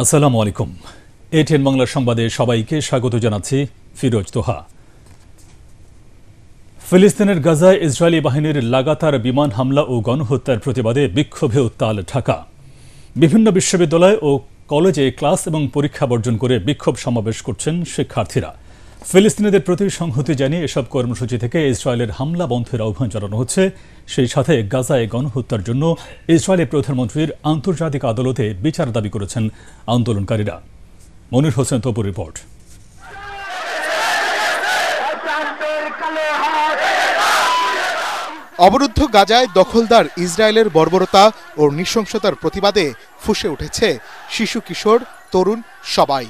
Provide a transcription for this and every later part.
আসসালামু আলাইকুম। এটিএন বাংলা সংবাদে সবাইকে স্বাগত জানাচ্ছি ফিরোজ তোহা। ফিলিস্তিনের গাজায় ইসরায়েলি বাহিনীর লাগাতার বিমান হামলা ও গণহত্যার প্রতিবাদে বিক্ষোভে উত্তাল ঢাকা। বিভিন্ন বিশ্ববিদ্যালয় ও কলেজে ক্লাস এবং পরীক্ষা বর্জন করে বিক্ষোভ সমাবেশ করছেন শিক্ষার্থীরা। ফিলিস্তিনিদের প্রতি সংহতি জানিয়ে এসব কর্মসূচি থেকে ইসরায়েলের হামলা বন্ধের আহ্বান জানানো হচ্ছে। সেই সাথে গাজায় গণহত্যার জন্য ইসরায়েলি প্রধানমন্ত্রীর আন্তর্জাতিক আদালতে বিচার দাবি করেছেন আন্দোলনকারীরা। মনির হোসেন তপুর রিপোর্ট। অবরুদ্ধ গাজায় দখলদার ইসরায়েলের বর্বরতা ও নৃশংসতার প্রতিবাদে ফুঁসে উঠেছে শিশু, কিশোর, তরুণ সবাই।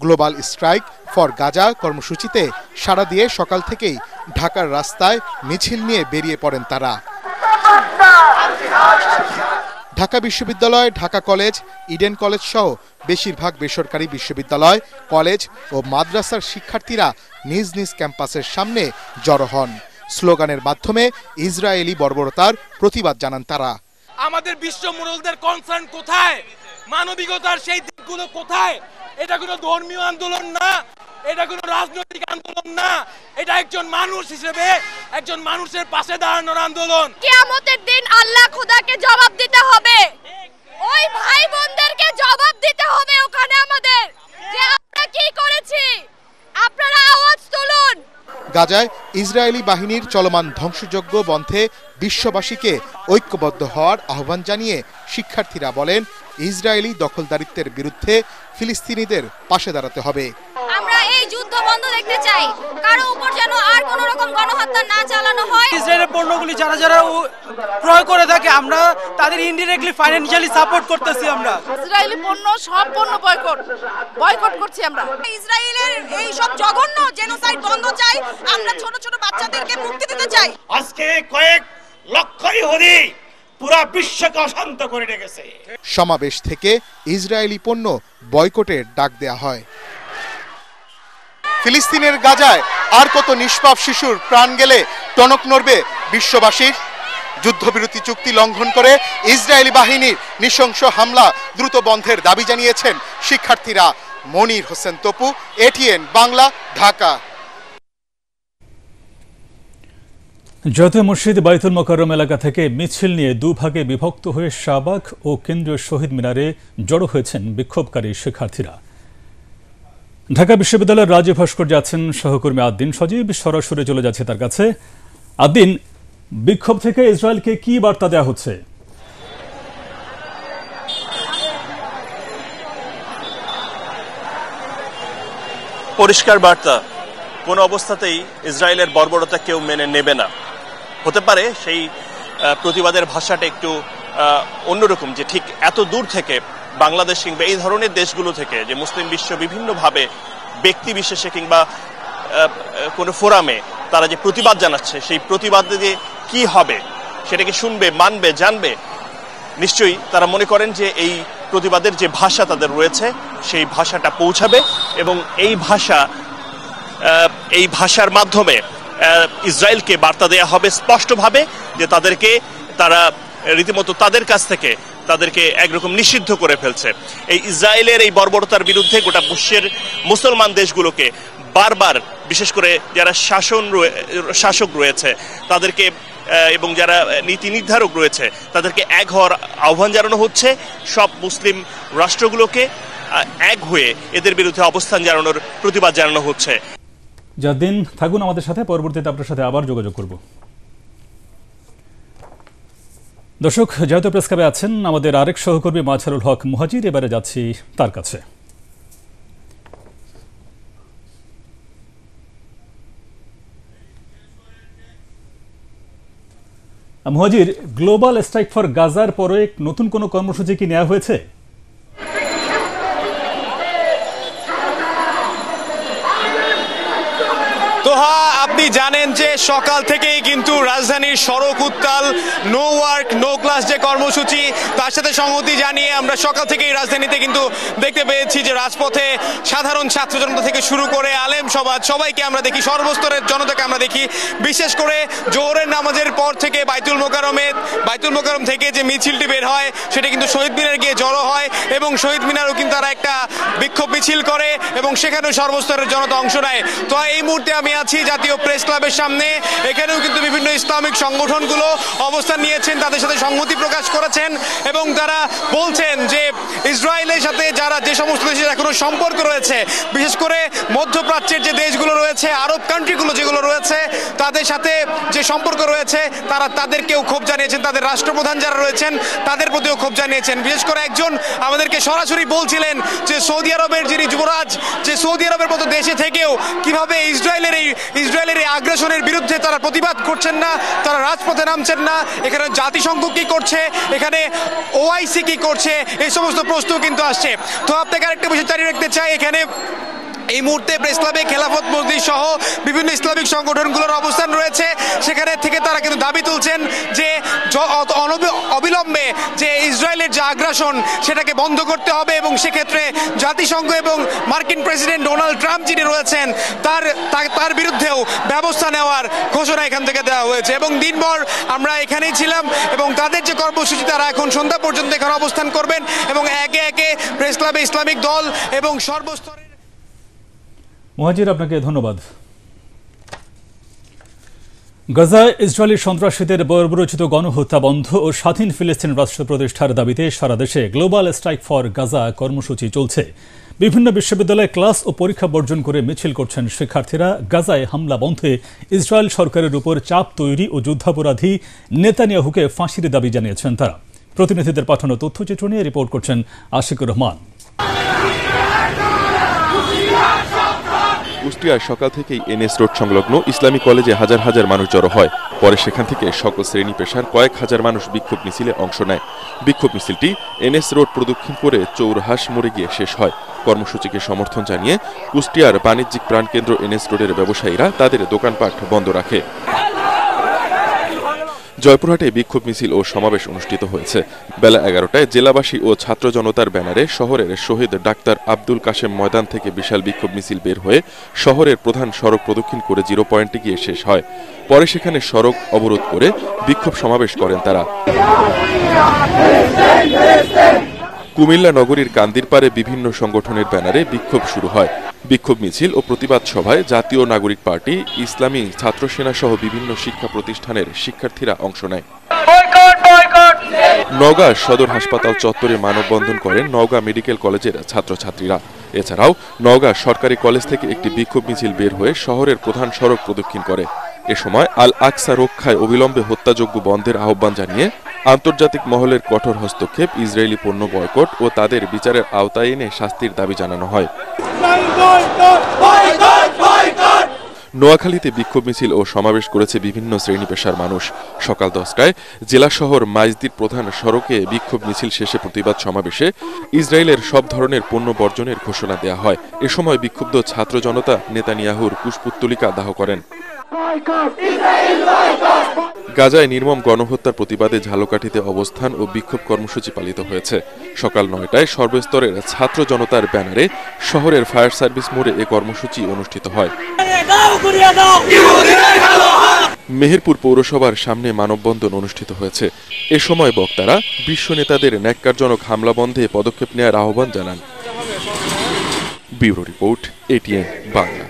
গ্লোবাল স্ট্রাইক ফর গাজা কর্মসূচিতে সাড়া দিয়ে সকাল থেকেই ঢাকার রাস্তায় মিছিল নিয়ে বেরিয়ে পড়েন তারা। ঢাকা বিশ্ববিদ্যালয়, ঢাকা কলেজ, ইডেন কলেজ সহ বেশিরভাগ বেসরকারি বিশ্ববিদ্যালয়, কলেজ ও মাদ্রাসার শিক্ষার্থীরা নিজ নিজ ক্যাম্পাসের সামনে জড়ো হন। স্লোগানের মাধ্যমে ইসরায়েলি বর্বরতার প্রতিবাদ জানান তারা। আমাদের বিশ্ব মুরলদের কনসার্ন কোথায়? মানবিকতার সেই দিকগুলো কোথায়? এটা কোনো ধর্মীয় আন্দোলন না, এটা কোনো রাজনৈতিক আন্দোলন না, এটা একজন মানুষ হিসেবে একজন মানুষের পাশে দাঁড়ানোর আন্দোলন। কিয়ামতের দিন আল্লাহ খোদাকে জবাব দিতে হবে, ওই ভাই বোনদেরকে জবাব দিতে হবে ওখানে আমাদের, যে আমরা কি করেছি। আপনারা আওয়াজ তুলুন। গাজায় ইসরায়েলি বাহিনীর চলমান ধ্বংসযজ্ঞ বন্ধে বিশ্ববাসীকে ঐক্যবদ্ধ হওয়ার আহ্বান জানিয়ে শিক্ষার্থীরা বলেন, ইসরায়েলি দখলদারিত্বের বিরুদ্ধে ফিলিস্তিনিদের পাশে দাঁড়াতে হবে। আমরা এই যুদ্ধ বন্ধ দেখতে চাই, কারো উপর যেন আর কোনো রকম গণহত্যা না চালানো হয়। ইসরায়েলের পণ্যগুলি যারা যারা ক্রয় করে থাকে, আমরা তাদের ইনডিরেক্টলি ফাইন্যান্সিয়ালি সাপোর্ট করতেছি। আমরা ইসরায়েলি পণ্য, সব পণ্য বয়কট করছি আমরা। ইসরায়েলের এই সব জঘন্য জেনোসাইড বন্ধ চাই। আমরা ছোট ছোট বাচ্চাদেরকে মুক্তি দিতে চাই। আজকে কয়েক লক্ষ ইহুদি পুরো বিশ্বকে অশান্ত করে রেখেছে। সমাবেশ থেকে ইসরায়েলি পণ্য বয়কটের ডাক দেয়া হয়। ফিলিস্তিনের গাজায় আর কত নিষ্পাপ শিশুর প্রাণ গেলে টনক নড়বে বিশ্ববাসীর? যুদ্ধবিরতি চুক্তি লঙ্ঘন করে ইসরায়েলি বাহিনীর নৃশংস হামলা দ্রুত বন্ধের দাবি জানিয়েছেন শিক্ষার্থীরা। মনির হোসেন তপু, এটিএন বাংলা, ঢাকা। জাতীয় মসজিদ বাইতুল মোকাররম এলাকা থেকে মিছিল নিয়ে দুভাগে বিভক্ত হয়ে শাহবাগ ও কেন্দ্রীয় শহীদ মিনারে জড়ো হয়েছেন বিক্ষোভকারী শিক্ষার্থীরা। ঢাকা বিশ্ববিদ্যালয়ের রাজু ভাস্কর্যে আছেন সহকর্মী আদ্দিন সজীব, সরাসরি চলে যাচ্ছে তার কাছে। আদ্দিন, বিক্ষোভ থেকে ইসরায়েলকে কি বার্তা দেওয়া হচ্ছে? পরিষ্কার বার্তা, কোন অবস্থাতেই ইসরায়েলের বর্বরতা কেউ মেনে নেবে না। হতে পারে সেই প্রতিবাদের ভাষাটা একটু অন্যরকম, যে ঠিক এত দূর থেকে বাংলাদেশ কিংবা এই ধরনের দেশগুলো থেকে যে মুসলিম বিশ্ব বিভিন্নভাবে ব্যক্তি বিশেষে কিংবা কোনো ফোরামে তারা যে প্রতিবাদ জানাচ্ছে, সেই প্রতিবাদে যে কি হবে সেটাকে শুনবে, মানবে, জানবে। নিশ্চয়ই তারা মনে করেন যে এই প্রতিবাদের যে ভাষা তাদের রয়েছে সেই ভাষাটা পৌঁছাবে এবং এই ভাষার মাধ্যমে ইসরায়েলকে বার্তা দেয়া হবে স্পষ্টভাবে যে তারা রীতিমতো তাদের কাছ থেকে তাদেরকে একরকম নিষিদ্ধ করে ফেলছে। এই ইসরায়েলের এই বর্বরতার বিরুদ্ধে গোটা বিশ্বের মুসলমান দেশগুলোকে বারবার, বিশেষ করে যারা শাসক রয়েছে তাদেরকে এবং যারা নীতি নির্ধারক রয়েছে তাদেরকে এক হওয়ার আহ্বান জানানো হচ্ছে। সব মুসলিম রাষ্ট্রগুলোকে এক হয়ে এদের বিরুদ্ধে অবস্থান জানানোর প্রতিবাদ জানানো হচ্ছে। জাদ্দিন, থাকুন আমাদের সাথে, পরবর্তীতে আপনার সাথে আবার যোগাযোগ করব। দর্শক, জাতীয় প্রেস ক্লাবে আছেন আমাদের আরেক সহকর্মী মাঝারুল হক মুহাজির, এবারে যাচ্ছি তার কাছে। মুহাজির, গ্লোবাল স্ট্রাইক ফর গাজার পরে নতুন কোনো কর্মসূচি কি নেওয়া হয়েছে? তোহা, আপনি জানেন যে সকাল থেকেই কিন্তু রাজধানীর সড়ক উত্তাল, নো ওয়ার্ক নো ক্লাস যে কর্মসূচি, তার সাথে সংহতি জানিয়ে আমরা সকাল থেকেই রাজধানীতে কিন্তু দেখতে পেয়েছি যে রাজপথে সাধারণ ছাত্র জনতা থেকে শুরু করে আলেম সমাজ সবাইকে আমরা দেখি, সর্বস্তরের জনতাকে আমরা দেখি। বিশেষ করে জোহরের নামাজের পর থেকে বাইতুল মোকাররম থেকে যে মিছিলটি বের হয় সেটা কিন্তু শহীদ মিনার গিয়ে জড়ো হয় এবং শহীদ মিনারও কিন্তু তারা একটা বিক্ষোভ মিছিল করে এবং সেখানেও সর্বস্তরের জনতা অংশ নেয়। তো এই মুহূর্তে আমি আছি জাতীয় প্রেস ক্লাবের সামনে। এখানেও কিন্তু বিভিন্ন ইসলামিক সংগঠনগুলো অবস্থান নিয়েছেন, তাদের সাথে সংহতি প্রকাশ করেছেন এবং তারা বলছেন যে ইসরায়েলের সাথে যে সমস্ত দেশের এখনো সম্পর্ক রয়েছে, বিশেষ করে মধ্যপ্রাচ্যের যে দেশগুলো রয়েছে, আরব কান্ট্রিগুলো যেগুলো রয়েছে, তাদের সাথে যে সম্পর্ক রয়েছে তাদেরকেও ক্ষোভ জানিয়েছেন, তাদের রাষ্ট্রপ্রধান যারা রয়েছেন তাদের প্রতিও ক্ষোভ জানিয়েছেন। বিশেষ করে একজন আমাদেরকে সরাসরি বলছিলেন যে সৌদি আরবের যিনি যুবরাজ, যে সৌদি আরবের মতো দেশে থেকেও কিভাবে ইসরায়েলের এই আগ্রাসনের বিরুদ্ধে তারা প্রতিবাদ করছেন না, তারা রাজপথে নামছেন না, এখানে জাতিসংঘ কি করছে, এখানে ওআইসি কি করছে, এই সমস্ত প্রশ্ন কিন্তু আসছে। তো আপনাকে আরেকটা বিষয় জানিয়ে রাখতে চাই, এখানে এই মুহূর্তে প্রেস ক্লাবে খেলাফত মজলিস সহ বিভিন্ন ইসলামিক সংগঠনগুলোর অবস্থান রয়েছে। সেখানে থেকে তারা কিন্তু দাবি তুলছেন যে অবিলম্বে যে ইসরায়েলের যে আগ্রাসন সেটাকে বন্ধ করতে হবে এবং সেক্ষেত্রে জাতিসংঘ এবং মার্কিন প্রেসিডেন্ট ডোনাল্ড ট্রাম্প যিনি রয়েছেন তার বিরুদ্ধেও ব্যবস্থা নেওয়ার ঘোষণা এখান থেকে দেওয়া হয়েছে। এবং দিনভর আমরা এখানেই ছিলাম এবং তাদের যে কর্মসূচি তারা এখন সন্ধ্যা পর্যন্ত এখানে অবস্থান করবেন এবং একে একে প্রেস ক্লাবে ইসলামিক দল এবং সর্বস্তরের। মুহাজির, আপনাকে ধন্যবাদ। গাজায় ইসরায়েলি সন্ত্রাসীদের বর্বরোচিত গণহত্যা বন্ধ ও স্বাধীন ফিলিস্তিন রাষ্ট্র প্রতিষ্ঠার দাবিতে সারা দেশে গ্লোবাল স্ট্রাইক ফর গাজা কর্মসূচি চলছে। বিভিন্ন বিশ্ববিদ্যালয়ে ক্লাস ও পরীক্ষা বর্জন করে মিছিল করছেন শিক্ষার্থীরা। গাজায় হামলা বন্ধে ইসরায়েল সরকারের উপর চাপ তৈরি ও যুদ্ধাপরাধী নেতানিয়াহুকে ফাঁসির দাবি জানিয়েছেন তারা। প্রতিনিধিদের পাঠানো তথ্যচিত্র নিয়ে রিপোর্ট করছেন আশিকুর রহমান। কুষ্টিয়ায় সকাল থেকেই এনএস রোড সংলগ্ন ইসলামী কলেজে হাজার হাজার মানুষ জড়ো হয়। পরে সেখান থেকে সকল শ্রেণী পেশার কয়েক হাজার মানুষ বিক্ষোভ মিছিলে অংশ নেয়। বিক্ষোভ মিছিলটি এনএস রোড প্রদক্ষিণ করে চৌরহাস মোড়ে গিয়ে শেষ হয়। কর্মসূচিকে সমর্থন জানিয়ে কুষ্টিয়ার বাণিজ্যিক প্রাণকেন্দ্র এনএস রোডের ব্যবসায়ীরা তাদের দোকানপাট বন্ধ রাখে। জয়পুরহাটে বিক্ষোভ মিছিল ও সমাবেশ অনুষ্ঠিত হয়েছে। বেলা 11টায় জেলাবাসী ও ছাত্র জনতার ব্যানারে শহরের শহীদ ডাক্তার আব্দুল কাশেম ময়দান থেকে বিশাল বিক্ষোভ মিছিল বের হয়ে শহরের প্রধান সড়ক প্রদক্ষিণ করে 0 পয়েন্টে গিয়ে শেষ হয়। পরে সেখানে সড়ক অবরোধ করে বিক্ষোভ সমাবেশ করেন তারা। কুমিল্লা নগরীর কান্দিরপাড়ে বিভিন্ন সংগঠনের ব্যানারে বিক্ষোভ শুরু হয়। বিক্ষোভ মিছিল ও প্রতিবাদ সভায় জাতীয় নাগরিক পার্টি, ইসলামী ছাত্র সেনা সহ বিভিন্ন শিক্ষা প্রতিষ্ঠানের শিক্ষার্থীরা অংশ নেয়। নওগাঁ সদর হাসপাতাল চত্বরে মানববন্ধন করেন নওগাঁ মেডিকেল কলেজের ছাত্রছাত্রীরা। এছাড়াও নওগাঁ সরকারি কলেজ থেকে একটি বিক্ষোভ মিছিল বের হয়ে শহরের প্রধান সড়ক প্রদক্ষিণ করে। এ সময় আল আকসা রক্ষায় অবিলম্বে হত্যাযজ্ঞ বন্ধের আহ্বান জানিয়ে আন্তর্জাতিক মহলের কঠোর হস্তক্ষেপ, ইসরায়েলি পণ্য বয়কট ও তাদের বিচারের আওতায় এনে শাস্তির দাবি জানানো হয়। নোয়াখালীতে বিক্ষোভ মিছিল ও সমাবেশ করেছে বিভিন্ন শ্রেণী পেশার মানুষ। সকাল 10টায় জেলা শহর মাইজদির প্রধান সড়কে বিক্ষোভ মিছিল শেষে প্রতিবাদ সমাবেশে ইসরায়েলের সব ধরনের পণ্য বর্জনের ঘোষণা দেয়া হয়। এ সময় বিক্ষুব্ধ ছাত্র জনতা নেতানিয়াহুর কুশপুত্তলিকা দাহ করেন। গাজায় নির্মম গণহত্যার প্রতিবাদে ঝালকাঠিতে অবস্থান ও বিক্ষোভ কর্মসূচি পালিত হয়েছে। সকাল 9টায় সর্বস্তরের ছাত্র জনতার ব্যানারে শহরের ফায়ার সার্ভিস মোড়ে এ কর্মসূচি অনুষ্ঠিত হয়। মেহেরপুর পৌরসভার সামনে মানববন্ধন অনুষ্ঠিত হয়েছে। এ সময় বক্তারা বিশ্ব নেতাদের ন্যাক্কারজনক হামলা বন্ধে পদক্ষেপ নেওয়ার আহ্বান জানান। Bureau report, ATN Bangla.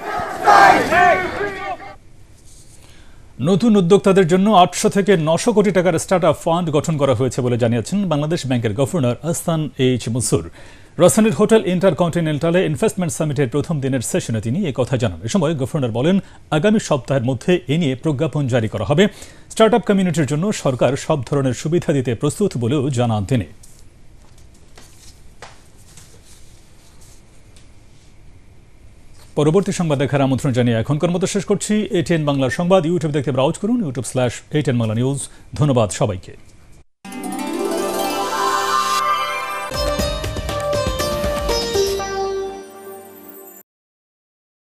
নতুন উদ্যোক্তাদের জন্য 800 থেকে 900 কোটি টাকার স্টার্টআপ ফান্ড গঠন করা হয়েছে বলে জানিয়েছেন বাংলাদেশ ব্যাংকের গভর্নর আহসান এইচ মনসুর। রাজধানীর হোটেল ইন্টারকন্টিনেন্টালে ইনভেস্টমেন্ট সামিটের প্রথম দিনের সেশনে তিনি একথা জানান। এ সময় গভর্নর বলেন, আগামী সপ্তাহের মধ্যে এ নিয়ে প্রজ্ঞাপন জারি করা হবে। স্টার্টআপ কমিউনিটির জন্য সরকার সব ধরনের সুবিধা দিতে প্রস্তুত বলেও জানান তিনি। পরবর্তী সংবাদ দেখার আমন্ত্রণ জানিয়ে এখনকার মতো শেষ করছি। এটিএন বাংলার সংবাদ ইউটিউব দেখতে ব্রাউজ করুন, youtube/ATN Bangla News। ধন্যবাদ সবাইকে।